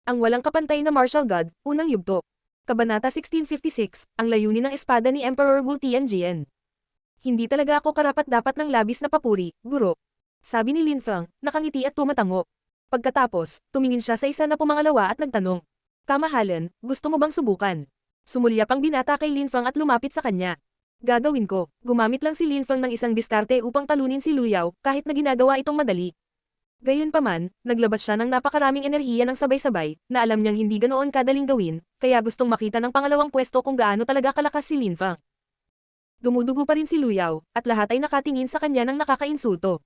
Ang walang kapantay na martial god, unang yugto. Kabanata 1656, ang layunin ng espada ni Emperor Wu Tianjian. Hindi talaga ako karapat-dapat ng labis na papuri, guro. Sabi ni Lin Feng, nakangiti at tumatango. Pagkatapos, tumingin siya sa isa na pumangalawa at nagtanong. Kamahalan, gusto mo bang subukan? Sumulyap ang binata kay Lin Feng at lumapit sa kanya. Gagawin ko, gumamit lang si Lin Feng ng isang diskarte upang talunin si Lu Yao kahit na ginagawa itong madali. Gayunpaman, naglabas siya ng napakaraming enerhiya ng sabay-sabay, na alam niyang hindi ganoon kadaling gawin, kaya gustong makita ng pangalawang pwesto kung gaano talaga kalakas si Lin Feng. Dumudugo pa rin si Lu Yao, at lahat ay nakatingin sa kanya ng nakakainsulto.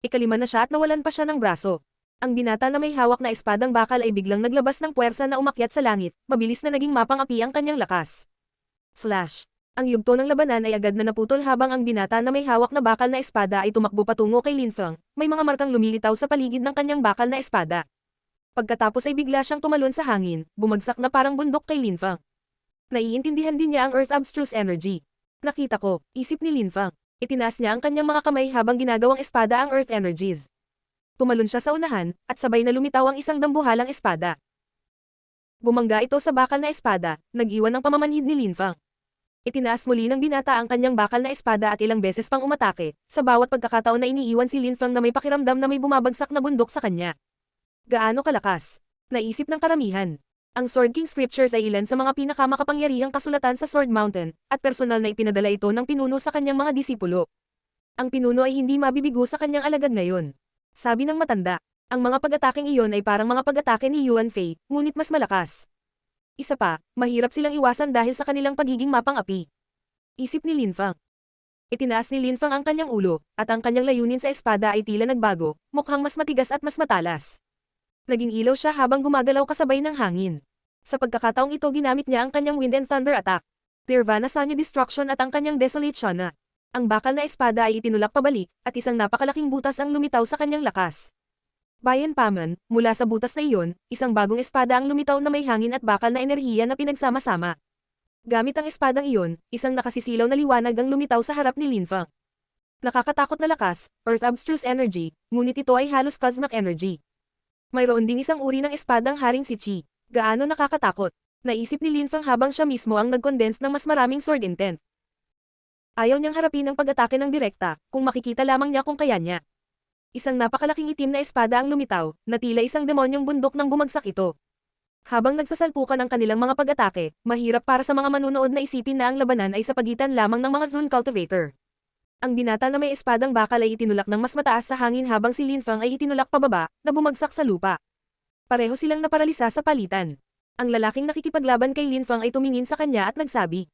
Ikalima na siya at nawalan pa siya ng braso. Ang binata na may hawak na espadang bakal ay biglang naglabas ng puwersa na umakyat sa langit, mabilis na naging mapang-api ang kanyang lakas. Slash! Ang yugto ng labanan ay agad na naputol habang ang binata na may hawak na bakal na espada ay tumakbo patungo kay Lin Feng, may mga markang lumilitaw sa paligid ng kanyang bakal na espada. Pagkatapos ay bigla siyang tumalon sa hangin, bumagsak na parang bundok kay Lin Feng. Naiintindihan din niya ang Earth Abstruse Energy. Nakita ko, isip ni Lin Feng. Itinaas niya ang kanyang mga kamay habang ginagawang espada ang Earth Energies. Tumalon siya sa unahan, at sabay na lumitaw ang isang dambuhalang espada. Bumangga ito sa bakal na espada, nag-iwan ng pamamanhid ni Lin Feng. Itinaas muli ng binata ang kanyang bakal na espada at ilang beses pang umatake, sa bawat pagkakataon na iniiwan si Lin Feng na may pakiramdam na may bumabagsak na bundok sa kanya. Gaano kalakas? Naisip ng karamihan. Ang Sword King Scriptures ay ilan sa mga pinakamakapangyarihang kasulatan sa Sword Mountain, at personal na ipinadala ito ng pinuno sa kanyang mga disipulo. Ang pinuno ay hindi mabibigo sa kanyang alagad ngayon. Sabi ng matanda, ang mga pag-ataking iyon ay parang mga pag-atake ni Yuan Fei, ngunit mas malakas. Isa pa, mahirap silang iwasan dahil sa kanilang pagiging mapang-api. Isip ni Lin Feng. Itinaas ni Lin Feng ang kanyang ulo, at ang kanyang layunin sa espada ay tila nagbago, mukhang mas matigas at mas matalas. Naging ilaw siya habang gumagalaw kasabay ng hangin. Sa pagkakataong ito ginamit niya ang kanyang Wind and Thunder attack. Nirvana Sanya Destruction at ang kanyang Desolate Shana. Ang bakal na espada ay itinulak pabalik, at isang napakalaking butas ang lumitaw sa kanyang lakas. Bayan Paman, mula sa butas na iyon, isang bagong espada ang lumitaw na may hangin at bakal na enerhiya na pinagsama-sama. Gamit ang espadang iyon, isang nakasisilaw na liwanag ang lumitaw sa harap ni Lin Feng. Nakakatakot na lakas, Earth Abstruse Energy, ngunit ito ay halos Cosmic Energy. Mayroon ding isang uri ng espadang Haring si Qi. Gaano nakakatakot? Naisip ni Lin Feng habang siya mismo ang nag-condense ng mas maraming sword intent. Ayaw niyang harapin ang pag-atake ng direkta, kung makikita lamang niya kung kaya niya. Isang napakalaking itim na espada ang lumitaw, na tila isang demonyong bundok nang bumagsak ito. Habang nagsasalpukan ang kanilang mga pag-atake, mahirap para sa mga manunood na isipin na ang labanan ay sa pagitan lamang ng mga Zone Cultivator. Ang binata na may espadang bakal ay itinulak ng mas mataas sa hangin habang si Lin Feng ay itinulak pababa, na bumagsak sa lupa. Pareho silang naparalisa sa palitan. Ang lalaking nakikipaglaban kay Lin Feng ay tumingin sa kanya at nagsabi,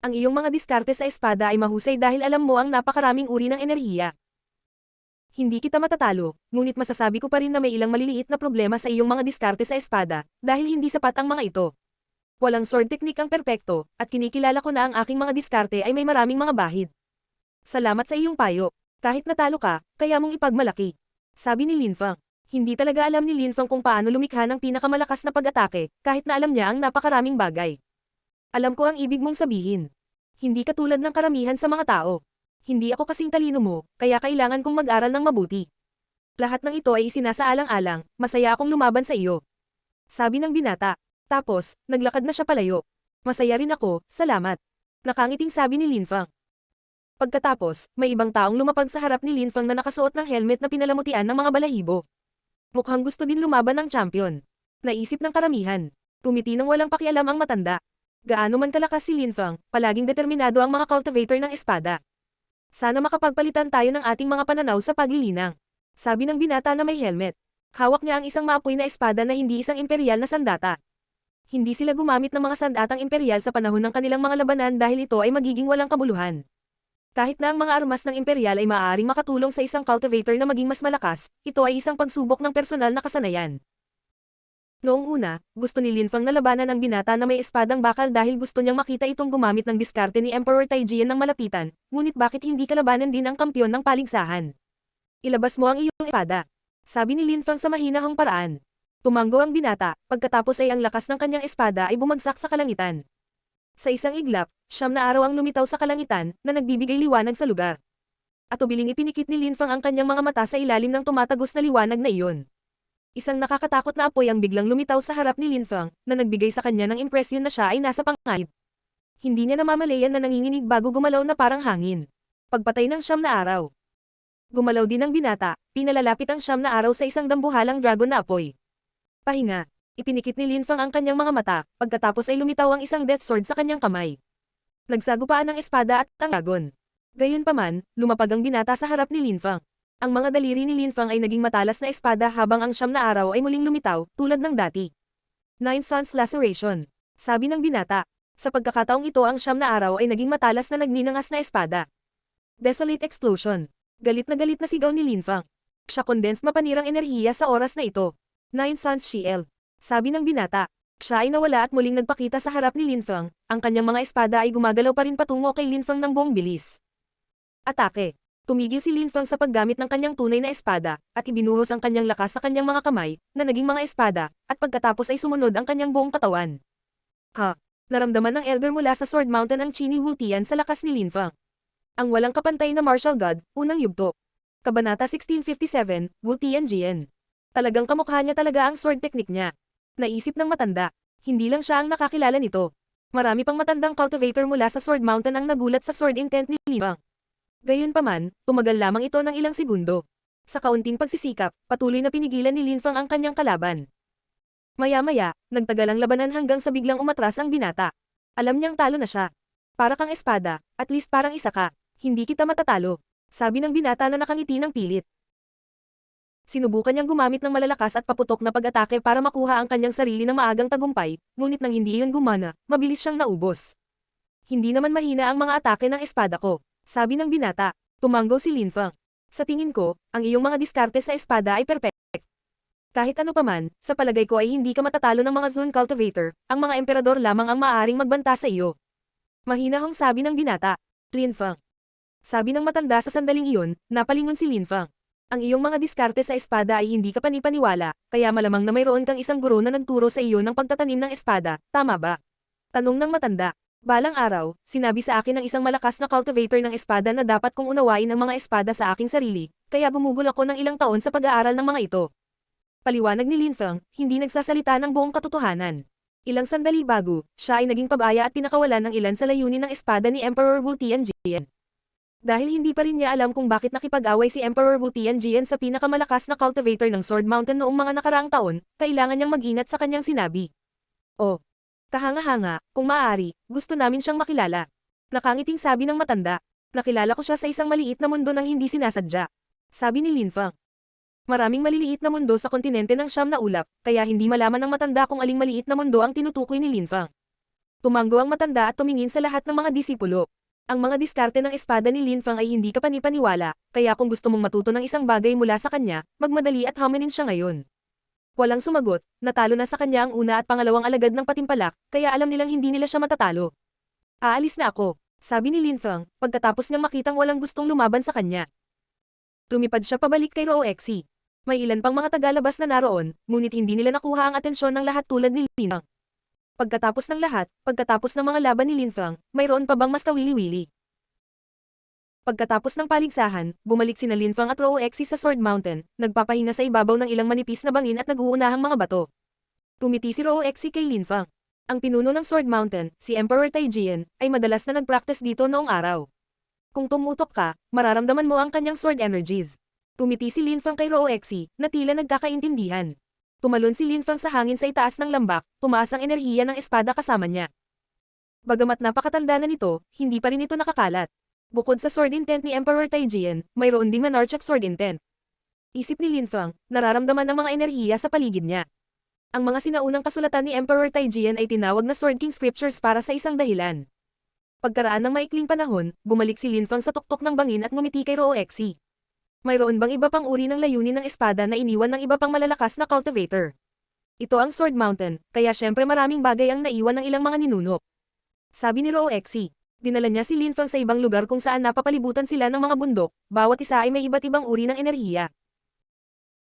"Ang iyong mga diskarte sa espada ay mahusay dahil alam mo ang napakaraming uri ng enerhiya. Hindi kita matatalo, ngunit masasabi ko pa rin na may ilang maliliit na problema sa iyong mga diskarte sa espada, dahil hindi sapat ang mga ito. Walang sword technique ang perpekto, at kinikilala ko na ang aking mga diskarte ay may maraming mga bahid. Salamat sa iyong payo. Kahit natalo ka, kaya mong ipagmalaki." Sabi ni Lin Feng. Hindi talaga alam ni Lin Feng kung paano lumikha ng pinakamalakas na pag-atake, kahit na alam niya ang napakaraming bagay. "Alam ko ang ibig mong sabihin. Hindi katulad ng karamihan sa mga tao. Hindi ako kasing talino mo, kaya kailangan kong mag-aral ng mabuti. Lahat ng ito ay isinasaalang-alang, masaya akong lumaban sa iyo." Sabi ng binata. Tapos, naglakad na siya palayo. "Masaya rin ako, salamat." Nakangiting sabi ni Lin Feng. Pagkatapos, may ibang taong lumapag sa harap ni Lin Feng na nakasuot ng helmet na pinalamutian ng mga balahibo. Mukhang gusto din lumaban ng champion. Naisip ng karamihan. Tumiti ng walang pakialam ang matanda. Gaano man kalakas si Lin Feng, palaging determinado ang mga cultivator ng espada. "Sana makapagpalitan tayo ng ating mga pananaw sa paglilinang." Sabi ng binata na may helmet. Hawak niya ang isang maapoy na espada na hindi isang imperial na sandata. Hindi sila gumamit ng mga sandatang imperial sa panahon ng kanilang mga labanan dahil ito ay magiging walang kabuluhan. Kahit na ang mga armas ng imperial ay maaaring makatulong sa isang cultivator na maging mas malakas, ito ay isang pagsubok ng personal na kasanayan. Noong una, gusto ni Lin Feng na labanan ang binata na may espadang bakal dahil gusto niyang makita itong gumamit ng diskarte ni Emperor Taijian ng malapitan, ngunit bakit hindi kalabanan din ang kampyon ng paligsahan? "Ilabas mo ang iyong espada." Sabi ni Lin Feng sa mahinahong paraan. Tumanggo ang binata, pagkatapos ay ang lakas ng kanyang espada ay bumagsak sa kalangitan. Sa isang iglap, 9 na araw ang lumitaw sa kalangitan, na nagbibigay liwanag sa lugar. At ubiling ipinikit ni Lin Feng ang kanyang mga mata sa ilalim ng tumatagos na liwanag na iyon. Isang nakakatakot na apoy ang biglang lumitaw sa harap ni Lin Feng, na nagbigay sa kanya ng impresyon na siya ay nasa panganib. Hindi niya namamalayan na nanginginig bago gumalaw na parang hangin. Pagpatay ng 9 na araw. Gumalaw din ang binata, pinalalapit ang 9 na araw sa isang dambuhalang dragon na apoy. Pahinga. Ipinikit ni Lin Feng ang kanyang mga mata, pagkatapos ay lumitaw ang isang death sword sa kanyang kamay. Nagsagupaan ang espada at ang dragon. Gayunpaman, lumapag ang binata sa harap ni Lin Feng. Ang mga daliri ni Lin Feng ay naging matalas na espada habang ang 9 na araw ay muling lumitaw, tulad ng dati. Nine Suns Laceration. Sabi ng binata. Sa pagkakataong ito ang 9 na araw ay naging matalas na nagninangas na espada. Desolate Explosion. Galit na sigaw ni Lin Feng. Siya condensed mapanirang enerhiya sa oras na ito. Nine Suns Shield. Sabi ng binata. Siya ay nawala at muling nagpakita sa harap ni Lin Feng. Ang kanyang mga espada ay gumagalaw pa rin patungo kay Lin Feng ng buong bilis. Atake. Tumigil si Lin Feng sa paggamit ng kanyang tunay na espada, at ibinuhos ang kanyang lakas sa kanyang mga kamay, na naging mga espada, at pagkatapos ay sumunod ang kanyang buong katawan. Naramdaman ng Elder mula sa Sword Mountain ang Qini Wutian sa lakas ni Lin Feng. Ang walang kapantay na martial god, unang yugto. Kabanata 1657, Wutian Jian. Talagang kamukha niya talaga ang sword technique niya. Naisip ng matanda. Hindi lang siya ang nakakilala nito. Marami pang matandang cultivator mula sa Sword Mountain ang nagulat sa sword intent ni Lin Feng. Gayunpaman, tumagal lamang ito ng ilang segundo. Sa kaunting pagsisikap, patuloy na pinigilan ni Lin Feng ang kanyang kalaban. Maya-maya, nagtagal ang labanan hanggang sa biglang umatras ang binata. Alam niyang talo na siya. Para kang espada, at least parang isa ka. Hindi kita matatalo. Sabi ng binata na nakangiti ng pilit. Sinubukan niyang gumamit ng malalakas at paputok na pag-atake para makuha ang kanyang sarili ng maagang tagumpay, ngunit nang hindi iyon gumana, mabilis siyang naubos. Hindi naman mahina ang mga atake ng espada ko. Sabi ng binata. Tumanggo si Lin Feng. Sa tingin ko, ang iyong mga diskarte sa espada ay perfect. Kahit ano paman, sa palagay ko ay hindi ka matatalo ng mga Zone Cultivator, ang mga emperador lamang ang maaaring magbanta sa iyo. Mahinahong sabi ng binata. Lin Feng. Sabi ng matanda sa sandaling iyon, napalingon si Lin Feng. Ang iyong mga diskarte sa espada ay hindi ka panipaniwala, kaya malamang na mayroon kang isang guro na nagturo sa iyo ng pagtatanim ng espada, tama ba? Tanong ng matanda. Balang araw, sinabi sa akin ng isang malakas na cultivator ng espada na dapat kong unawain ang mga espada sa aking sarili, kaya gumugol ako ng ilang taon sa pag-aaral ng mga ito. Paliwanag ni Lin Feng, hindi nagsasalita ng buong katotohanan. Ilang sandali bago, siya ay naging pabaya at pinakawalan ng ilan sa layunin ng espada ni Emperor Wu Tianjian. Dahil hindi pa rin niya alam kung bakit nakipag-away si Emperor Wu Tianjian sa pinakamalakas na cultivator ng Sword Mountain noong mga nakaraang taon, kailangan niyang mag-ingat sa kanyang sinabi. Oh. Kahanga-hanga, kung maaari, gusto namin siyang makilala. Nakangiting sabi ng matanda. Nakilala ko siya sa isang maliit na mundo nang hindi sinasadya. Sabi ni Lin Feng. Maraming maliliit na mundo sa kontinente ng 9 na ulap, kaya hindi malaman ng matanda kung aling maliit na mundo ang tinutukoy ni Lin Feng. Tumanggo ang matanda at tumingin sa lahat ng mga disipulo. Ang mga diskarte ng espada ni Lin Feng ay hindi ka panipaniwala, kaya kung gusto mong matuto ng isang bagay mula sa kanya, magmadali at huminin siya ngayon. Walang sumagot, natalo na sa kanya ang una at pangalawang alagad ng patimpalak, kaya alam nilang hindi nila siya matatalo. Aalis na ako, sabi ni Lin Feng, pagkatapos niyang makitang walang gustong lumaban sa kanya. Lumipad siya pabalik kay Rooexi. May ilan pang mga tagalabas na naroon, ngunit hindi nila nakuha ang atensyon ng lahat tulad ni Lin Feng. Pagkatapos ng mga laban ni Lin Feng, mayroon pa bang mas kawili-wili? Pagkatapos ng paligsahan, bumalik sina Lin Feng at Rooexi sa Sword Mountain, nagpapahinga sa ibabaw ng ilang manipis na bangin at nag-uunahang mga bato. Tumiti si Rooexi kay Lin Feng. Ang pinuno ng Sword Mountain, si Emperor Taijian, ay madalas na nag-practice dito noong araw. Kung tumutok ka, mararamdaman mo ang kanyang sword energies. Tumiti si Lin Feng kay Rooexi, na tila nagkakaintindihan. Tumalon si Lin Feng sa hangin sa itaas ng lambak, tumaas ang enerhiya ng espada kasama niya. Bagamat napakatanda na nito, hindi pa rin ito nakakalat. Bukod sa sword intent ni Emperor Taijian, mayroon ding Monarchic sword intent. Isip ni Lin Feng, nararamdaman ang mga enerhiya sa paligid niya. Ang mga sinaunang kasulatan ni Emperor Taijian ay tinawag na Sword King Scriptures para sa isang dahilan. Pagkaraan ng maikling panahon, bumalik si Lin Feng sa tuktok ng bangin at ngumiti kay Rooexi. Mayroon bang iba pang uri ng layunin ng espada na iniwan ng iba pang malalakas na cultivator? Ito ang Sword Mountain, kaya syempre maraming bagay ang naiwan ng ilang mga ninuno. Sabi ni Rooexi. Dinala niya si Lin Feng sa ibang lugar kung saan napapalibutan sila ng mga bundok, bawat isa ay may iba't ibang uri ng enerhiya.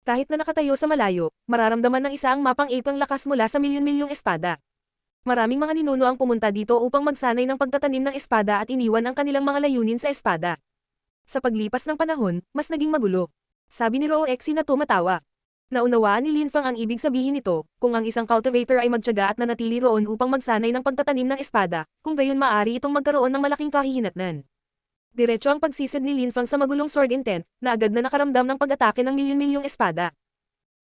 Kahit na nakatayo sa malayo, mararamdaman ng isa ang mapang-ipang lakas mula sa milyon-milyong espada. Maraming mga ninuno ang pumunta dito upang magsanay ng pagtatanim ng espada at iniwan ang kanilang mga layunin sa espada. Sa paglipas ng panahon, mas naging magulo. Sabi ni Rooexi na tumatawa. Naunawaan ni Lin Fang ang ibig sabihin nito, kung ang isang cultivator ay magtiyaga at nanatili roon upang magsanay ng pagtatanim ng espada, kung gayon maaari itong magkaroon ng malaking kahihinatnan. Diretso ang pagsisid ni Lin Fang sa magulong sword intent, na agad na nakaramdam ng pag-atake ng milyon-milyong espada.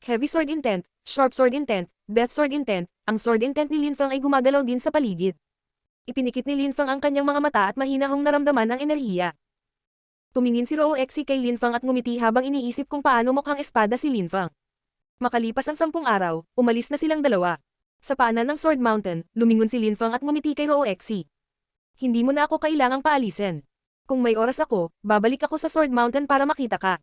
Heavy sword intent, sharp sword intent, death sword intent, ang sword intent ni Lin Fang ay gumagalaw din sa paligid. Ipinikit ni Lin Fang ang kanyang mga mata at mahinahong naramdaman ng enerhiya. Tumingin si Roo Exi kay Lin Fang at ngumiti habang iniisip kung paano mukhang espada si Lin Fang. Makalipas ang 10 araw, umalis na silang dalawa. Sa paanan ng Sword Mountain, lumingon si Lin Fang at ngumiti kay Roo Exi. Hindi mo na ako kailangang paalisin. Kung may oras ako, babalik ako sa Sword Mountain para makita ka.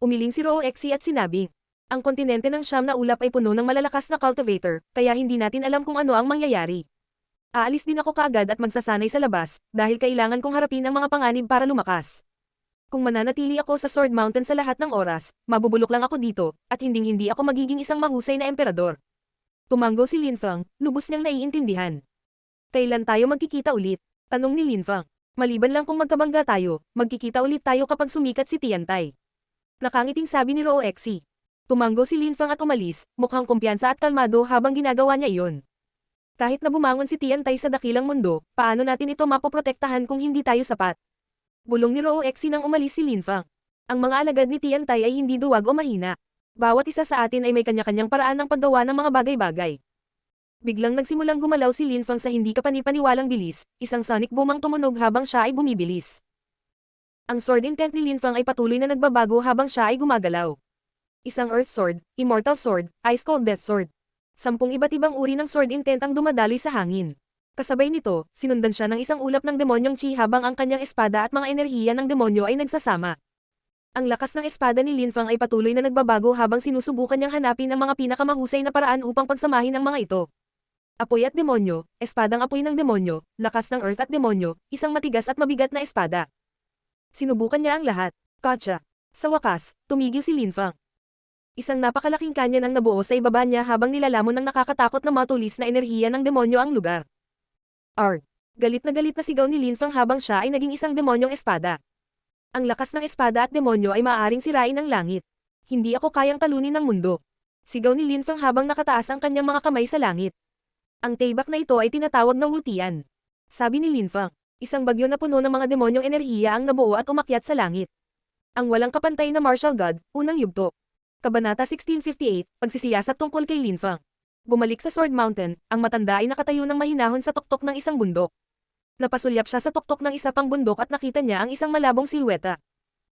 Umiling si Roo Exi at sinabing, ang kontinente ng Siyam na Ulap ay puno ng malalakas na cultivator, kaya hindi natin alam kung ano ang mangyayari. Aalis din ako kaagad at magsasanay sa labas, dahil kailangan kong harapin ang mga panganib para lumakas. Kung mananatili ako sa Sword Mountain sa lahat ng oras, mabubulok lang ako dito, at hinding-hindi ako magiging isang mahusay na emperador. Tumanggo si Lin Fang, lubos niyang naiintindihan. Kailan tayo magkikita ulit? Tanong ni Lin Fang. Maliban lang kung magkabangga tayo, magkikita ulit tayo kapag sumikat si Tiantai. Nakangiting sabi ni Roo Exi. Tumanggo si Lin Fang at umalis, mukhang kumpiyansa at kalmado habang ginagawa niya iyon. Kahit na bumangon si Tiantai sa dakilang mundo, paano natin ito mapoprotektahan kung hindi tayo sapat? Bulong ni Roo Exi nang umalis si Lin Fang. Ang mga alagad ni Tiantai ay hindi duwag o mahina. Bawat isa sa atin ay may kanya-kanyang paraan ng paggawa ng mga bagay-bagay. Biglang nagsimulang gumalaw si Lin Fang sa hindi kapanipaniwalang bilis, isang sonic boom ang tumunog habang siya ay bumibilis. Ang sword intent ni Lin Fang ay patuloy na nagbabago habang siya ay gumagalaw. Isang Earth Sword, Immortal Sword, Ice Cold Death Sword. 10 iba't ibang uri ng sword intent ang dumadaloy sa hangin. Kasabay nito, sinundan siya ng isang ulap ng demonyong chi habang ang kanyang espada at mga enerhiya ng demonyo ay nagsasama. Ang lakas ng espada ni Lin Fang ay patuloy na nagbabago habang sinusubukan niyang hanapin ang mga pinakamahusay na paraan upang pagsamahin ang mga ito. Apoy at demonyo, espadang apoy ng demonyo, lakas ng earth at demonyo, isang matigas at mabigat na espada. Sinubukan niya ang lahat. Gotcha. Sa wakas, tumigil si Lin Fang. Isang napakalaking kanyan ang nabuo sa ibaba niya habang nilalamon ng nakakatakot na matulis na enerhiya ng demonyo ang lugar. Arg! Galit na sigaw ni Lin Fang habang siya ay naging isang demonyong espada. Ang lakas ng espada at demonyo ay maaaring sirain ang langit. Hindi ako kayang talunin ng mundo. Sigaw ni Lin Fang habang nakataas ang kanyang mga kamay sa langit. Ang taybak na ito ay tinatawag na Wutian. Sabi ni Lin Fang, isang bagyo na puno ng mga demonyong enerhiya ang nabuo at umakyat sa langit. Ang walang kapantay na martial god, unang yugto. Kabanata 1658, pagsisiyasat tungkol kay Lin Fang. Bumalik sa Sword Mountain, ang matanda ay nakatayo ng mahinahon sa tuktok ng isang bundok. Napasulyap siya sa tuktok ng isa pang bundok at nakita niya ang isang malabong silweta.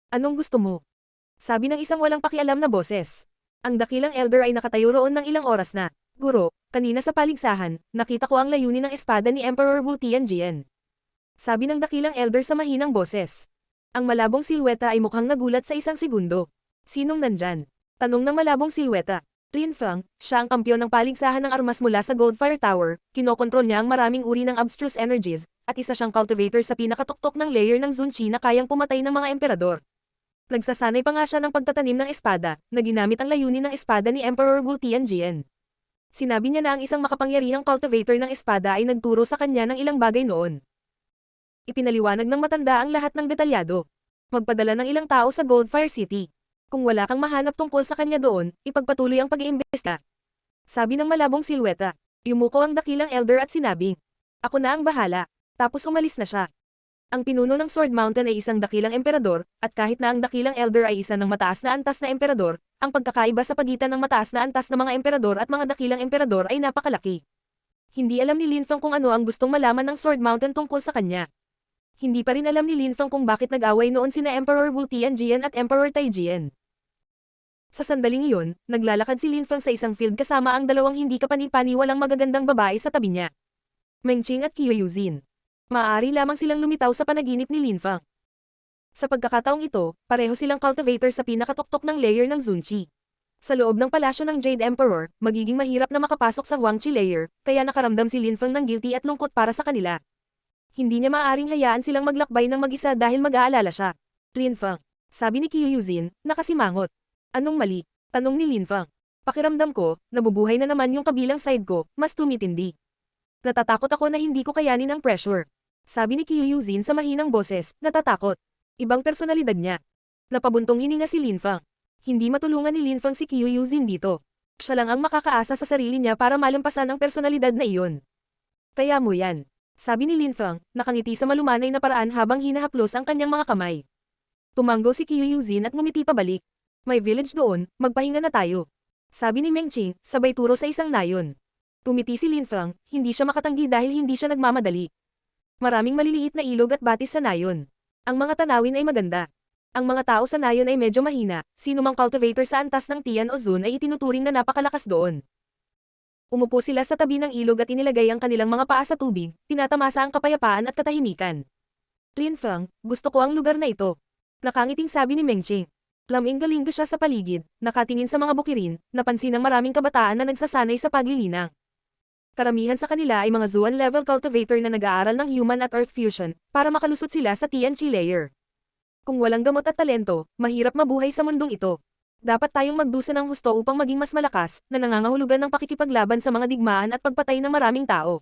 Anong gusto mo? Sabi ng isang walang pakialam na boses. Ang dakilang elder ay nakatayo roon ng ilang oras na. Guro, kanina sa paligsahan, nakita ko ang layunin ng espada ni Emperor Wu Tianjian. Sabi ng dakilang elder sa mahinang boses. Ang malabong silweta ay mukhang nagulat sa isang segundo. Sinong nandyan? Tanong ng malabong silweta. Lin Fang, siya ang kampyon ng paligsahan ng armas mula sa Goldfire Tower, kinokontrol niya ang maraming uri ng abstruse energies, at isa siyang cultivator sa pinakatuktok ng layer ng Zunchi na kayang pumatay ng mga emperador. Nagsasanay pa nga siya ng pagtatanim ng espada, na ginamit ang layunin ng espada ni Emperor Wu Tianjian. Sinabi niya na ang isang makapangyarihang cultivator ng espada ay nagturo sa kanya ng ilang bagay noon. Ipinaliwanag ng matanda ang lahat ng detalyado. Magpadala ng ilang tao sa Goldfire City. Kung wala kang mahanap tungkol sa kanya doon, ipagpatuloy ang pag-iimbestiga. Sabi ng malabong silweta. Yumuko ang dakilang elder at sinabing, ako na ang bahala. Tapos umalis na siya. Ang pinuno ng Sword Mountain ay isang dakilang emperador, at kahit na ang dakilang elder ay isa ng mataas na antas na emperador, ang pagkakaiba sa pagitan ng mataas na antas na mga emperador at mga dakilang emperador ay napakalaki. Hindi alam ni Lin Fang kung ano ang gustong malaman ng Sword Mountain tungkol sa kanya. Hindi pa rin alam ni Lin Fang kung bakit nag-away noon sina Emperor Wu Tianjian at Emperor Taijian. Sa sandaling iyon, naglalakad si Lin Fang sa isang field kasama ang dalawang hindi kapani-paniwalang magagandang babae sa tabi niya. Meng Qing at Qiu Yuzin. Maaari lamang silang lumitaw sa panaginip ni Lin Fang. Sa pagkakataong ito, pareho silang cultivator sa pinakatuktok ng layer ng Zunchi. Sa loob ng palasyo ng Jade Emperor, magiging mahirap na makapasok sa Huangqi layer, kaya nakaramdam si Lin Fang ng guilty at lungkot para sa kanila. Hindi niya maaaring hayaan silang maglakbay ng mag-isa dahil mag-aalala siya. Lin Fang. Sabi ni Qiu Yuzin, nakasimangot. Anong mali? Tanong ni Lin Fang. Pakiramdam ko, nabubuhay na naman yung kabilang side ko, mas tumitindi. Natatakot ako na hindi ko kayanin ang pressure. Sabi ni Qiu Yuzin sa mahinang boses, natatakot. Ibang personalidad niya. Napabuntong hininga si Lin Fang. Hindi matulungan ni Lin Feng si Qiu Yuzin dito. Siya lang ang makakaasa sa sarili niya para malampasan ang personalidad na iyon. Kaya mo yan. Sabi ni Lin Feng, nakangiti sa malumanay na paraan habang hinahaplos ang kanyang mga kamay. Tumanggo si Qiu Yuzin at ngumiti pabalik. May village doon, magpahinga na tayo. Sabi ni Meng Qing, sabay turo sa isang nayon. Tumiti si Lin Feng, hindi siya makatanggi dahil hindi siya nagmamadali. Maraming maliliit na ilog at batis sa nayon. Ang mga tanawin ay maganda. Ang mga tao sa nayon ay medyo mahina, sino mang cultivator sa antas ng Tian o Zun ay itinuturing na napakalakas doon. Umupo sila sa tabi ng ilog at inilagay ang kanilang mga paa sa tubig, tinatamasa ang kapayapaan at katahimikan. Lin Feng, gusto ko ang lugar na ito. Nakangiting sabi ni Meng Qing. Laming-galing siya sa paligid, nakatingin sa mga bukirin, napansin ng maraming kabataan na nagsasanay sa paglilinang. Karamihan sa kanila ay mga Zuan-level cultivator na nag-aaral ng human at earth fusion, para makalusot sila sa Tianqi layer. Kung walang gamot at talento, mahirap mabuhay sa mundong ito. Dapat tayong magdusa ng husto upang maging mas malakas, na nangangahulugan ng pakikipaglaban sa mga digmaan at pagpatay ng maraming tao.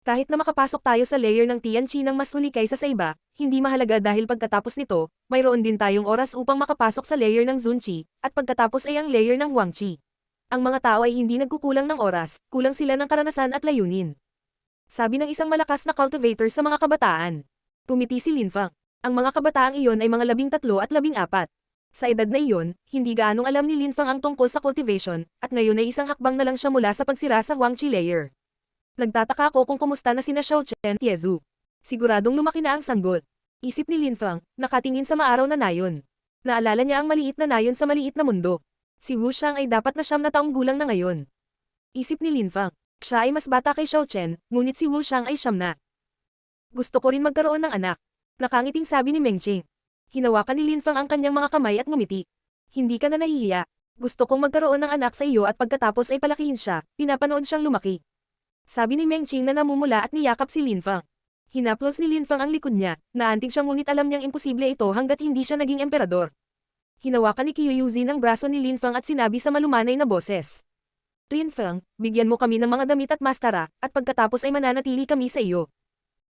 Kahit na makapasok tayo sa layer ng Tianqi ng mas huli kaysa sa iba, hindi mahalaga dahil pagkatapos nito, mayroon din tayong oras upang makapasok sa layer ng Zunqi, at pagkatapos ay ang layer ng Huangqi. Ang mga tao ay hindi nagkukulang ng oras, kulang sila ng karanasan at layunin. Sabi ng isang malakas na cultivator sa mga kabataan. Tumiti si Lin Feng. Ang mga kabataang iyon ay mga 13 at 14. Sa edad na iyon, hindi gaanong alam ni Lin Feng ang tungkol sa cultivation, at ngayon ay isang hakbang na lang siya mula sa pagsira sa Huangqi layer. Nagtataka ako kung kumusta na sina Xiao Chen at Tiezu. Siguradong lumaki na ang sanggol. Isip ni Lin Feng, nakatingin sa maaraw na nayon. Naalala niya ang maliit na nayon sa maliit na mundo. Si Wu Xiang ay dapat na 9 na taong gulang na ngayon. Isip ni Lin Feng, siya ay mas bata kay Xiao Chen, ngunit si Wu Xiang ay 9 na. Gusto ko rin magkaroon ng anak. Nakangiting sabi ni Meng Qing. Hinawakan ni Lin Feng ang kanyang mga kamay at ngumiti. Hindi ka na nahihiya. Gusto kong magkaroon ng anak sa iyo at pagkatapos ay palakihin siya, pinapanood siyang lumaki. Sabi ni Meng Qing na namumula at niyakap si Lin Feng. Hinaplos ni Lin Feng ang likod niya, naantig siya ngunit alam niyang imposible ito hanggat hindi siya naging emperador. Hinawakan ni Qiu Yuzin ang braso ni Lin Feng at sinabi sa malumanay na boses. Lin Feng, bigyan mo kami ng mga damit at maskara, at pagkatapos ay mananatili kami sa iyo.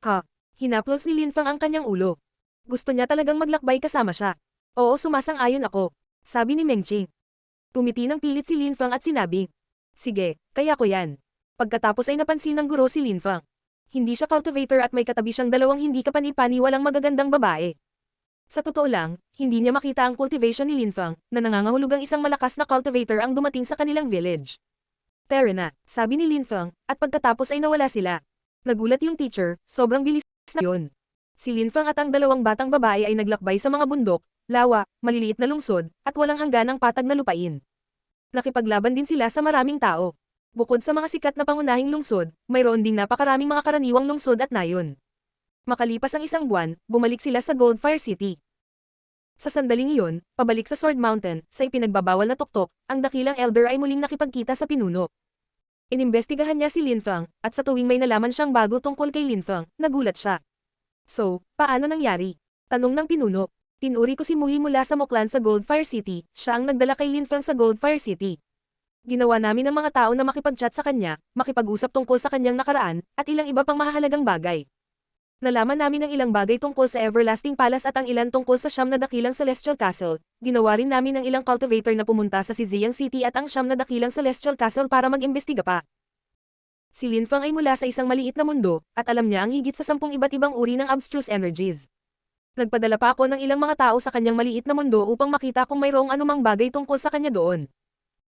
Ha? Hinaplos ni Lin Feng ang kanyang ulo. Gusto niya talagang maglakbay kasama siya. Oo, sumasang-ayon ako. Sabi ni Meng Qing. Tumiti ng pilit si Lin Feng at sinabi. Sige, kaya ko yan. Pagkatapos ay napansin ng guro si Lin Feng. Hindi siya cultivator at may katabi siyang dalawang hindi kapani-paniwalang magagandang babae. Sa totoo lang, hindi niya makita ang cultivation ni Lin Feng, na nangangahulugang isang malakas na cultivator ang dumating sa kanilang village. Tara na, sabi ni Lin Feng, at pagkatapos ay nawala sila. Nagulat yung teacher, sobrang bilis na yun. Si Lin Feng at ang dalawang batang babae ay naglakbay sa mga bundok, lawa, maliliit na lungsod, at walang hangganang patag na lupain. Nakipaglaban din sila sa maraming tao. Bukod sa mga sikat na pangunahing lungsod, mayroon ding napakaraming mga karaniwang lungsod at nayon. Makalipas ang isang buwan, bumalik sila sa Goldfire City. Sa sandaling iyon, pabalik sa Sword Mountain, sa ipinagbabawal na tuktok, ang dakilang elder ay muling nakipagkita sa pinuno. Inimbestigahan niya si Lin Feng, at sa tuwing may nalaman siyang bago tungkol kay Lin Feng, nagulat siya. So, paano nangyari? Tanong ng pinuno. Tinuri ko si Mui mula sa Muklan sa Goldfire City, siya ang nagdala kay Lin Feng sa Goldfire City. Ginawa namin ng mga tao na makipag-chat sa kanya, makipag-usap tungkol sa kanyang nakaraan, at ilang iba pang mahahalagang bagay. Nalaman namin ang ilang bagay tungkol sa Everlasting Palace at ang ilan tungkol sa 9 na dakilang Celestial Castle. Ginawa rin namin ang ilang cultivator na pumunta sa Ziyang City at ang 9 na dakilang Celestial Castle para mag-imbestiga pa. Si Lin Feng ay mula sa isang maliit na mundo, at alam niya ang higit sa 10 iba't ibang uri ng abstruse energies. Nagpadala pa ako ng ilang mga tao sa kanyang maliit na mundo upang makita kung mayroong anumang bagay tungkol sa kanya doon.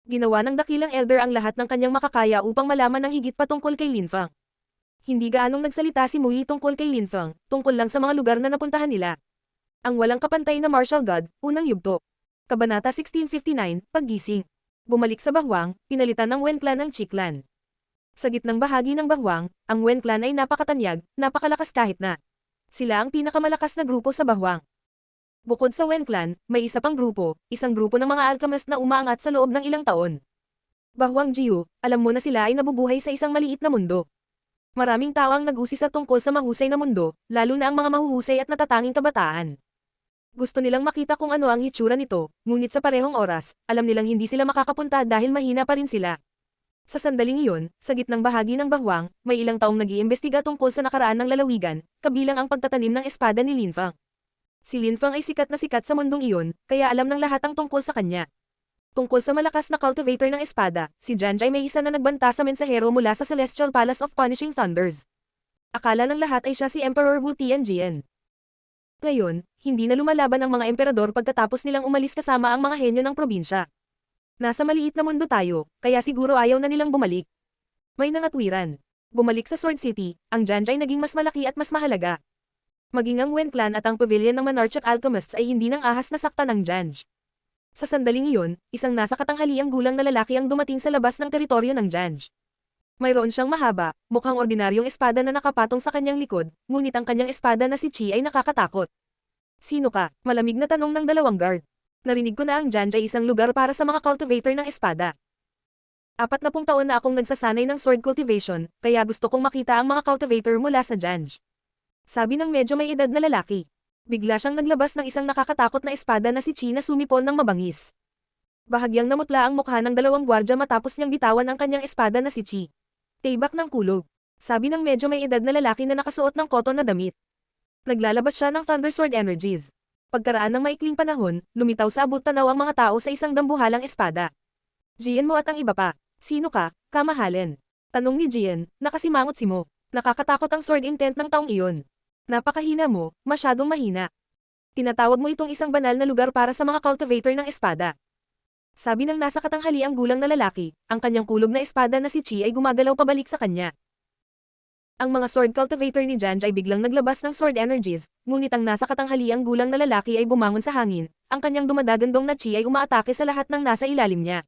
Ginawa ng dakilang elder ang lahat ng kanyang makakaya upang malaman ng higit pa tungkol kay Lin Feng. Hindi gaanong nagsalita si Mui tungkol kay Lin Feng, tungkol lang sa mga lugar na napuntahan nila. Ang walang kapantay na martial god, unang yugto. Kabanata 1659, Paggising. Bumalik sa Bahwang, pinalitan ng Wen clan ng Qi clan. Sa gitnang bahagi ng Bahwang, ang Wen clan ay napakatanyag, napakalakas kahit na. Sila ang pinakamalakas na grupo sa Bahwang. Bukod sa Wen clan, may isa pang grupo, isang grupo ng mga alchemist na umaangat sa loob ng ilang taon. Bahwang Jiu, alam mo na sila ay nabubuhay sa isang maliit na mundo. Maraming tao ang nag-usisa tungkol sa mahusay na mundo, lalo na ang mga mahuhusay at natatanging kabataan. Gusto nilang makita kung ano ang hitsura nito, ngunit sa parehong oras, alam nilang hindi sila makakapunta dahil mahina pa rin sila. Sa sandaling iyon, sa gitnang bahagi ng Bahwang, may ilang taong nag-iimbestiga tungkol sa nakaraan ng lalawigan, kabilang ang pagtatanim ng espada ni Lin Feng. Si Linfang ay sikat sa mundong iyon, kaya alam ng lahat ang tungkol sa kanya. Tungkol sa malakas na cultivator ng espada, si Janjay may isa na nagbanta sa mensahero mula sa Celestial Palace of Punishing Thunders. Akala ng lahat ay siya si Emperor Wu Tianjian. Ngayon, hindi na lumalaban ang mga emperador pagkatapos nilang umalis kasama ang mga henyo ng probinsya. Nasa maliit na mundo tayo, kaya siguro ayaw na nilang bumalik. May nangatwiran. Bumalik sa Sword City, ang Janjay naging mas malaki at mas mahalaga. Maging ang Wen clan at ang pavilion ng Monarchic Alchemists ay hindi nang ahas na saktan ng Janj. Sa sandaling iyon, isang nasa katanghaliang gulang na lalaki ang dumating sa labas ng teritoryo ng Janj. Mayroon siyang mahaba, mukhang ordinaryong espada na nakapatong sa kanyang likod, ngunit ang kanyang espada na si Chi ay nakakatakot. Sino ka? Malamig na tanong ng dalawang guard. Narinig ko na ang Janj ay isang lugar para sa mga cultivator ng espada. 40 taon na akong nagsasanay ng sword cultivation, kaya gusto kong makita ang mga cultivator mula sa Janj. Sabi ng medyo may edad na lalaki. Bigla siyang naglabas ng isang nakakatakot na espada na si Chi na sumipol ng mabangis. Bahagyang namutla ang mukha ng dalawang gwardya matapos niyang bitawan ang kanyang espada na si Chi. Tibak ng kulog. Sabi ng medyo may edad na lalaki na nakasuot ng koton na damit. Naglalabas siya ng Thunder Sword energies. Pagkaraan ng maikling panahon, lumitaw sa abot tanaw ang mga tao sa isang dambuhalang espada. Jian mo at ang iba pa. Sino ka, kamahalin? Tanong ni Jian, nakasimangot si Mo. Nakakatakot ang sword intent ng taong iyon. Napakahina mo, masyadong mahina. Tinatawag mo itong isang banal na lugar para sa mga cultivator ng espada. Sabi ng nasa katanghaliang gulang na lalaki, ang kanyang kulog na espada na si Chi ay gumagalaw pabalik sa kanya. Ang mga sword cultivator ni Janj ay biglang naglabas ng sword energies, ngunit ang nasa katanghaliang gulang na lalaki ay bumangon sa hangin, ang kanyang dumadagandong na Chi ay umaatake sa lahat ng nasa ilalim niya.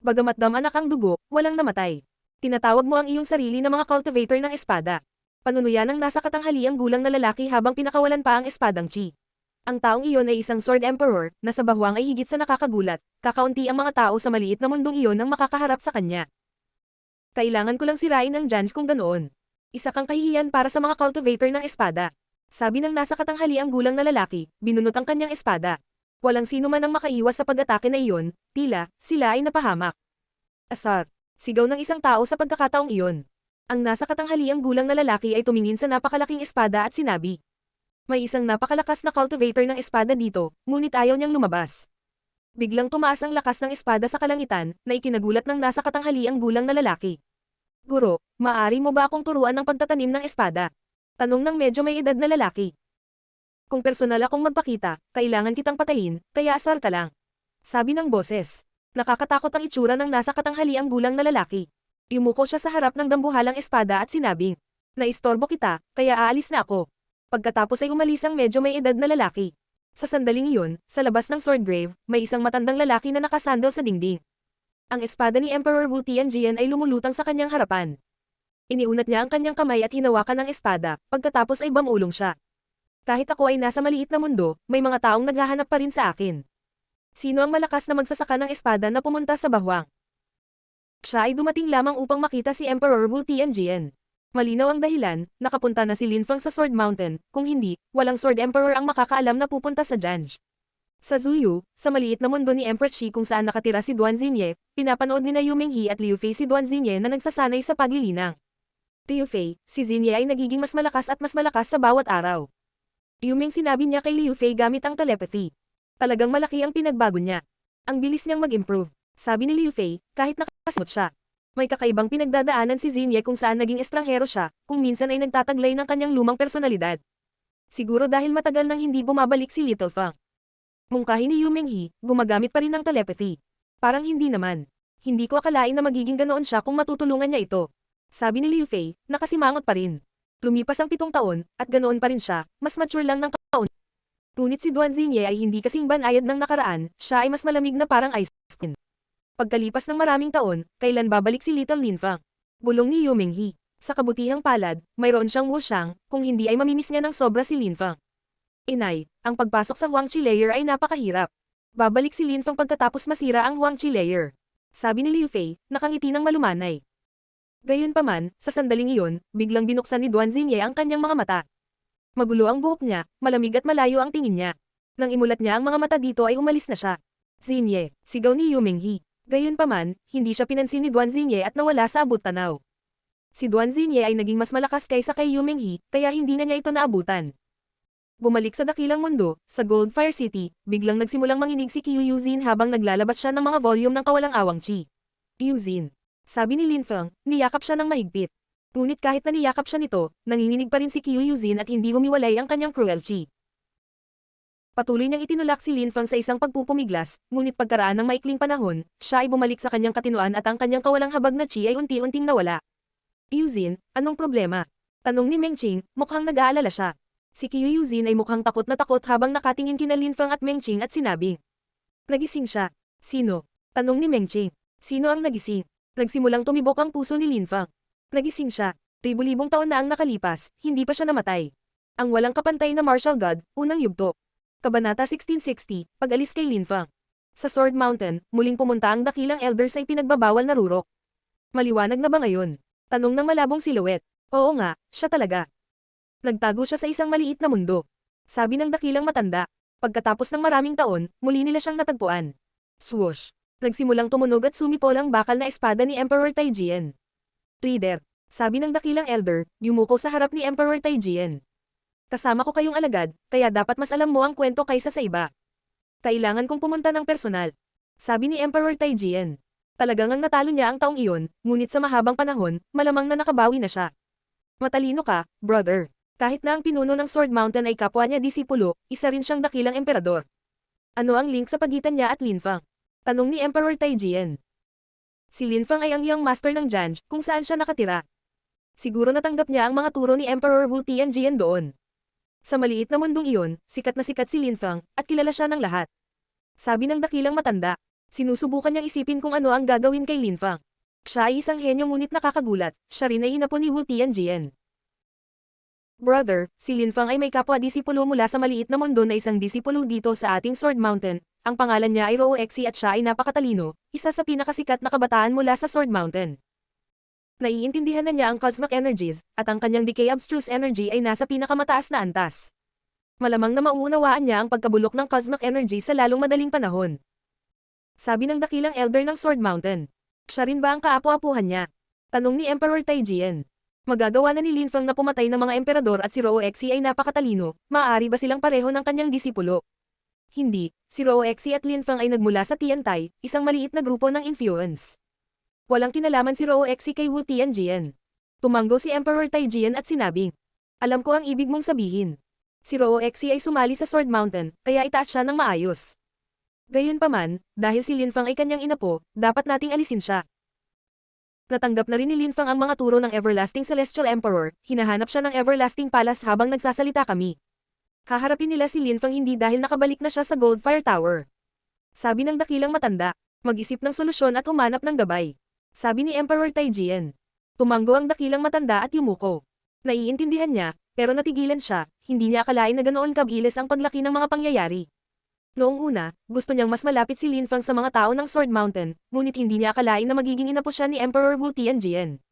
Bagamat damanak ang dugo, walang namatay. Tinatawag mo ang iyong sarili na mga cultivator ng espada. Panunuyan ng nasa katanghaliang gulang na lalaki habang pinakawalan pa ang espadang Chi. Ang taong iyon ay isang sword emperor, na sa bahwang ay higit sa nakakagulat, kakaunti ang mga tao sa maliit na mundong iyon ang makakaharap sa kanya. Kailangan ko lang sirain ang Janj kung ganoon. Isa kang kahihiyan para sa mga cultivator ng espada. Sabi ng nasa katanghaliang gulang na lalaki, binunot ang kanyang espada. Walang sino man ang makaiwas sa pag-atake na iyon, tila, sila ay napahamak. Asar. Sigaw ng isang tao sa pagkakataong iyon. Ang nasa katanghaliang gulang na lalaki ay tumingin sa napakalaking espada at sinabi. May isang napakalakas na cultivator ng espada dito, ngunit ayaw niyang lumabas. Biglang tumaas ang lakas ng espada sa kalangitan, na ikinagulat ng nasa katanghaliang gulang na lalaki. Guro, maaari mo ba akong turuan ng pagtatanim ng espada? Tanong ng medyo may edad na lalaki. Kung personal akong magpakita, kailangan kitang patayin, kaya asar ka lang. Sabi ng boses. Nakakatakot ang itsura ng nasa katanghaliang gulang na lalaki. Yumuko siya sa harap ng dambuhalang espada at sinabing, naistorbo kita, kaya aalis na ako. Pagkatapos ay umalis ang medyo may edad na lalaki. Sa sandaling iyon, sa labas ng sword grave, may isang matandang lalaki na nakasandal sa dingding. Ang espada ni Emperor Wu Tianjian ay lumulutang sa kanyang harapan. Iniunat niya ang kanyang kamay at hinawakan ang espada, pagkatapos ay bamulong siya. Kahit ako ay nasa maliit na mundo, may mga taong naghahanap pa rin sa akin. Sino ang malakas na magsasaka ng espada na pumunta sa bahwang? Siya ay dumating lamang upang makita si Emperor Wu Tianjian. Malinaw ang dahilan, nakapunta na si Linfang sa Sword Mountain, kung hindi, walang Sword Emperor ang makakaalam na pupunta sa Janj. Sa Zuyu, sa maliit na mundo ni Empress Shi kung saan nakatira si Duan Xinye, pinapanood ni na Yu Minghe at Liu Fei si Duan Xinye na nagsasanay sa paglilinang. Liu Fei, si Xinye ay nagiging mas malakas at mas malakas sa bawat araw. Liu Ming sinabi niya kay Liu Fei gamit ang telepathy. Talagang malaki ang pinagbago niya. Ang bilis niyang mag-improve. Sabi ni Liu Fei, kahit nakasmut siya. May kakaibang pinagdadaanan si Xinye kung saan naging estranghero siya, kung minsan ay nagtataglay ng kanyang lumang personalidad. Siguro dahil matagal nang hindi bumabalik si Little Fang. Mungkahi ni Yu Minghe, gumagamit pa rin ng telepathy. Parang hindi naman. Hindi ko akalain na magiging ganoon siya kung matutulungan niya ito. Sabi ni Liu Fei, nakasimangot pa rin. Lumipas ang 7 taon, at ganoon pa rin siya, mas mature lang ng kaon. Ngunit si Duan Xinye ay hindi kasing banayad ng nakaraan, siya ay mas malamig na parang ice skin. Pagkalipas ng maraming taon, kailan babalik si Little Linfang? Bulong ni Yu Minghe. Sa kabutihang palad, mayroon siyang wusyang, kung hindi ay mamimiss niya ng sobra si Linfang. Inay, ang pagpasok sa Huangqi layer ay napakahirap. Babalik si Linfang pagkatapos masira ang Huangqi layer. Sabi ni Liu Fei, nakangiti ng malumanay. Gayunpaman, sa sandaling iyon, biglang binuksan ni Duan Xinye ang kanyang mga mata. Magulo ang buhok niya, malamig at malayo ang tingin niya. Nang imulat niya ang mga mata dito ay umalis na siya. Xinye, sigaw ni Yu Minghe. Gayunpaman, hindi siya pinansin ni Duan Xinye at nawala sa abot tanaw. Si Duan Xinye ay naging mas malakas kaysa kay Yu Minghe, kaya hindi na niya ito naabutan. Bumalik sa dakilang mundo, sa Goldfire City, biglang nagsimulang manginig si Qiu Yuzin habang naglalabas siya ng mga volume ng kawalang-awang chi. Yuzin. Sabi ni Lin Feng, niyakap siya ng mahigpit. Ngunit kahit na niyakap siya nito, nanginginig pa rin si Qiu Yuzin at hindi humiwalay ang kanyang cruel chi. Patuloy niyang itinulak si Lin Feng sa isang pagpupumiglas, ngunit pagkaraan ng maikling panahon, siya ay bumalik sa kanyang katinuan at ang kanyang kawalang habag na chi ay unti-unting nawala. Yuzin, anong problema? Tanong ni Meng Qing, mukhang nag-aalala siya. Si Qiu Yuzin ay mukhang takot na takot habang nakatingin kina Lin Feng at Meng Qing at sinabi. Nagising siya. Sino? Tanong ni Meng Qing. Sino ang nagising? Nagsimulang tumibok ang puso ni Lin Feng. Nagising siya. Libu-libong taon na ang nakalipas, hindi pa siya namatay. Ang walang kapantay na martial god, unang yugto. Kabanata 1660, pag-alis kay Lin Feng. Sa Sword Mountain, muling pumunta ang dakilang elder sa ipinagbabawal na rurok. Maliwanag na ba ngayon? Tanong ng malabong silhouette. Oo nga, siya talaga. Nagtago siya sa isang maliit na mundo. Sabi ng dakilang matanda. Pagkatapos ng maraming taon, muli nila siyang natagpuan. Swoosh. Nagsimulang tumunog at sumipol ang bakal na espada ni Emperor Taijian. Reader. Sabi ng dakilang elder, yumuko sa harap ni Emperor Taijian. Kasama ko kayong alagad, kaya dapat mas alam mo ang kwento kaysa sa iba. Kailangan kong pumunta ng personal. Sabi ni Emperor Taijian. Talagang ang natalo niya ang taong iyon, ngunit sa mahabang panahon, malamang na nakabawi na siya. Matalino ka, brother. Kahit na ang pinuno ng Sword Mountain ay kapwa niya disipulo, isa rin siyang dakilang emperador. Ano ang link sa pagitan niya at Lin Feng? Tanong ni Emperor Taijian. Si Lin Feng ay ang young master ng Janj, kung saan siya nakatira. Siguro natanggap niya ang mga turo ni Emperor Wu Tianjian doon. Sa maliit na mundong iyon, sikat na sikat si Lin Feng, at kilala siya ng lahat. Sabi ng dakilang matanda, sinusubukan niyang isipin kung ano ang gagawin kay Lin Feng. Siya ay isang henyo ngunit nakakagulat, siya rin ay inapon ni Wu Tianjian. Brother, si Lin Feng ay may kapwa-disipulo mula sa maliit na mundo na isang disipulo dito sa ating Sword Mountain. Ang pangalan niya ay Rou Exi at siya ay napakatalino, isa sa pinakasikat na kabataan mula sa Sword Mountain. Naiintindihan na niya ang cosmic energies, at ang kanyang decay abstruse energy ay nasa pinakamataas na antas. Malamang na mauunawaan niya ang pagkabulok ng cosmic energy sa lalong madaling panahon. Sabi ng dakilang elder ng Sword Mountain. Siya rin ba ang kaapu-apuhan niya? Tanong ni Emperor Taijian. Magagawa na ni Lin Feng na pumatay ng mga emperador at si Rou Exi ay napakatalino, maaari ba silang pareho ng kanyang disipulo? Hindi, si Rou Exi at Lin Feng ay nagmula sa Tiantai, isang maliit na grupo ng influence. Walang kinalaman si Rou Exi kay Wu Tianjian. Tumanggo si Emperor Taijian at sinabing, alam ko ang ibig mong sabihin. Si Rou Exi ay sumali sa Sword Mountain, kaya itaas siya ng maayos. Gayunpaman, dahil si Lin Feng ay kanyang inapo, dapat nating alisin siya. Natanggap na rin ni Lin Feng ang mga turo ng Everlasting Celestial Emperor, hinahanap siya ng Everlasting Palace habang nagsasalita kami. Haharapin nila si Lin Feng hindi dahil nakabalik na siya sa Goldfire Tower. Sabi ng dakilang matanda, mag-isip ng solusyon at humanap ng gabay. Sabi ni Emperor Taijian. Tumanggo ang dakilang matanda at yumuko. Naiintindihan niya, pero natigilan siya, hindi niya akalain na ganoon kabilis ang paglaki ng mga pangyayari. Noong una, gusto niyang mas malapit si Lin Feng sa mga tao ng Sword Mountain, ngunit hindi niya akalain na magiging inapo siya ni Emperor Wu Tianjian.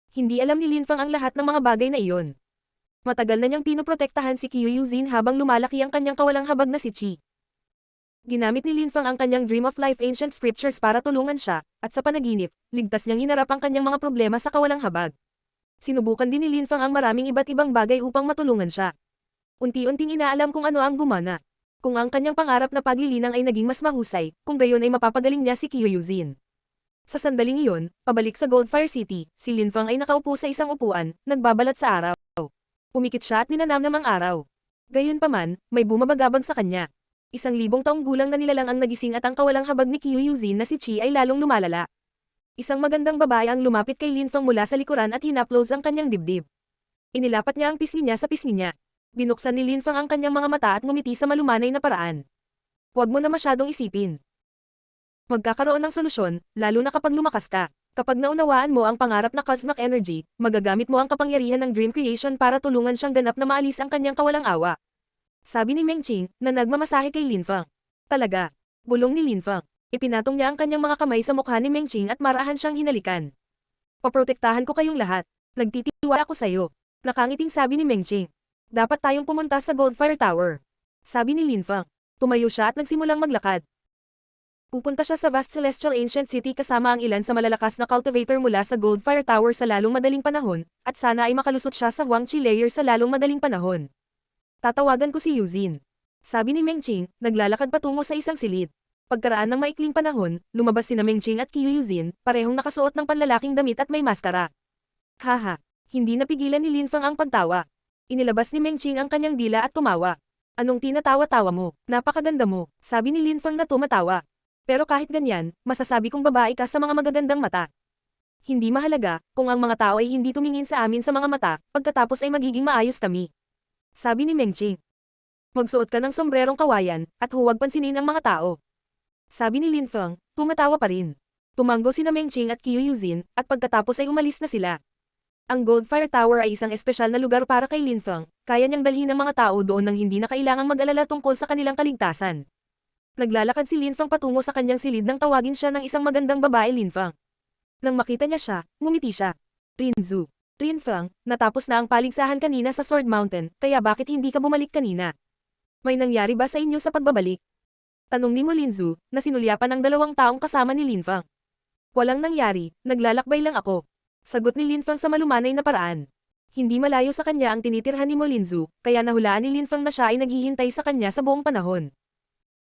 Hindi alam ni Lin Feng ang lahat ng mga bagay na iyon. Matagal na niyang pinoprotektahan si Qiu Yuzin habang lumalaki ang kanyang kawalang habag na si Qi. Ginamit ni Lin Feng ang kanyang Dream of Life Ancient Scriptures para tulungan siya, at sa panaginip, ligtas niyang hinarap ang kanyang mga problema sa kawalang habag. Sinubukan din ni Lin Feng ang maraming iba't ibang bagay upang matulungan siya. Unti-unting inaalam kung ano ang gumana. Kung ang kanyang pangarap na paglilinang ay naging mas mahusay, kung gayon ay mapapagaling niya si Qiu Yuzin. Sa sandaling iyon, pabalik sa Goldfire City, si Lin Feng ay nakaupo sa isang upuan, nagbabalat sa araw. Pumikit siya at ninanamnam ang araw. Gayunpaman, may bumabagabag sa kanya. 1,000 taong gulang na nilalang ang nagising at ang kawalang habag ni Qiu Yuzin na si Qi ay lalong lumalala. Isang magandang babae ang lumapit kay Lin Feng mula sa likuran at hinaplos ang kanyang dibdib. Inilapat niya ang pisngi niya sa pisngi niya. Binuksan ni Lin Feng ang kanyang mga mata at ngumiti sa malumanay na paraan. Huwag mo na masyadong isipin. Magkakaroon ng solusyon, lalo na kapag lumakas ka. Kapag naunawaan mo ang pangarap na cosmic energy, magagamit mo ang kapangyarihan ng dream creation para tulungan siyang ganap na maalis ang kanyang kawalang awa. Sabi ni Meng Qing, na nagmamasahe kay Lin Feng. Talaga. Bulong ni Lin Feng. Ipinatong niya ang kanyang mga kamay sa mukha ni Meng Qing at marahan siyang hinalikan. Paprotektahan ko kayong lahat. Nagtitiwala ako sa'yo. Nakangiting sabi ni Meng Qing. Dapat tayong pumunta sa Goldfire Tower. Sabi ni Lin Feng. Tumayo siya at nagsimulang maglakad. Pupunta siya sa vast celestial ancient city kasama ang ilan sa malalakas na cultivator mula sa Goldfire Tower sa lalong madaling panahon, at sana ay makalusot siya sa Huangqi layer sa lalong madaling panahon. Tatawagan ko si Yuzin. Sabi ni Mengqing, naglalakad patungo sa isang silid. Pagkaraan ng maikling panahon, lumabas sina Mengqing at Qiu Yuzin, parehong nakasuot ng panlalaking damit at may maskara. Haha, hindi napigilan ni Linfang ang pagtawa. Inilabas ni Mengqing ang kanyang dila at tumawa. Anong tinatawa-tawa mo? Napakaganda mo, sabi ni Linfang na tumatawa. Pero kahit ganyan, masasabi kong babae ka sa mga magagandang mata. Hindi mahalaga, kung ang mga tao ay hindi tumingin sa amin sa mga mata, pagkatapos ay magiging maayos kami. Sabi ni Mengqing. Magsuot ka ng sombrerong kawayan, at huwag pansinin ang mga tao. Sabi ni Linfang, tumatawa pa rin. Tumango sina Mengqing at Qiu Yuzin, at pagkatapos ay umalis na sila. Ang Goldfire Tower ay isang espesyal na lugar para kay Linfang, kaya niyang dalhin ang mga tao doon nang hindi na kailangang mag-alala tungkol sa kanilang kaligtasan. Naglalakad si Linfang patungo sa kanyang silid nang tawagin siya ng isang magandang babae Linfang. Nang makita niya siya, ngumiti siya. Linzu. Linfang, natapos na ang paligsahan kanina sa Sword Mountain, kaya bakit hindi ka bumalik kanina? May nangyari ba sa inyo sa pagbabalik? Tanong ni Mo Linzu, na sinulyapan ng 2 taong kasama ni Linfang. Walang nangyari, naglalakbay lang ako. Sagot ni Linfang sa malumanay na paraan. Hindi malayo sa kanya ang tinitirhan ni Mo Linzu, kaya nahulaan ni Linfang na siya ay naghihintay sa kanya sa buong panahon.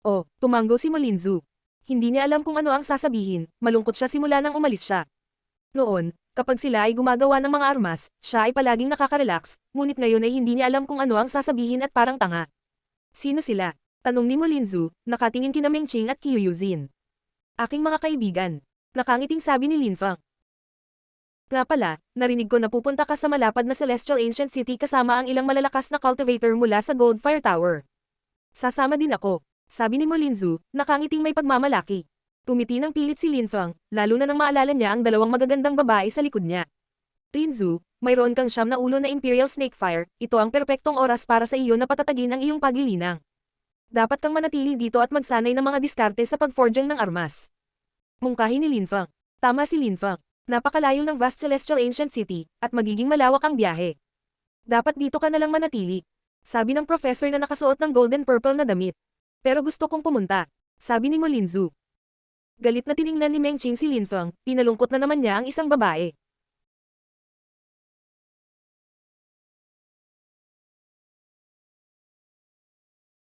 Oh, tumango si Mo Linzu. Hindi niya alam kung ano ang sasabihin, malungkot siya simula nang umalis siya. Noon, kapag sila ay gumagawa ng mga armas, siya ay palaging nakaka-relax, ngunit ngayon ay hindi niya alam kung ano ang sasabihin at parang tanga. Sino sila? Tanong ni Mo Linzu, nakatingin kina Mengqing at Qiu Yuzin. Aking mga kaibigan. Nakangiting sabi ni Linfang. Nga pala, narinig ko na pupunta ka sa malapad na Celestial Ancient City kasama ang ilang malalakas na cultivator mula sa Goldfire Tower. Sasama din ako, sabi ni Mo Linzu, nakangiting may pagmamalaki. Tumiti ng pilit si Linfang, lalo na nang maalala niya ang 2 magagandang babae sa likod niya. Linzu, mayroon kang 9 na ulo na Imperial Snakefire, ito ang perpektong oras para sa iyo na patatagin ang iyong paglilinang. Dapat kang manatili dito at magsanay ng mga diskarte sa pagforging ng armas. Mungkahi ni Linfang. Tama si Linfang. Napakalayo ng vast Celestial Ancient City, at magiging malawak ang biyahe. Dapat dito ka na lang manatili. Sabi ng professor na nakasuot ng golden-purple na damit. Pero gusto kong pumunta. Sabi ni Mo Linzu. Galit na tiningnan ni Mengqing si Linfang, pinalungkot na naman niya ang isang babae.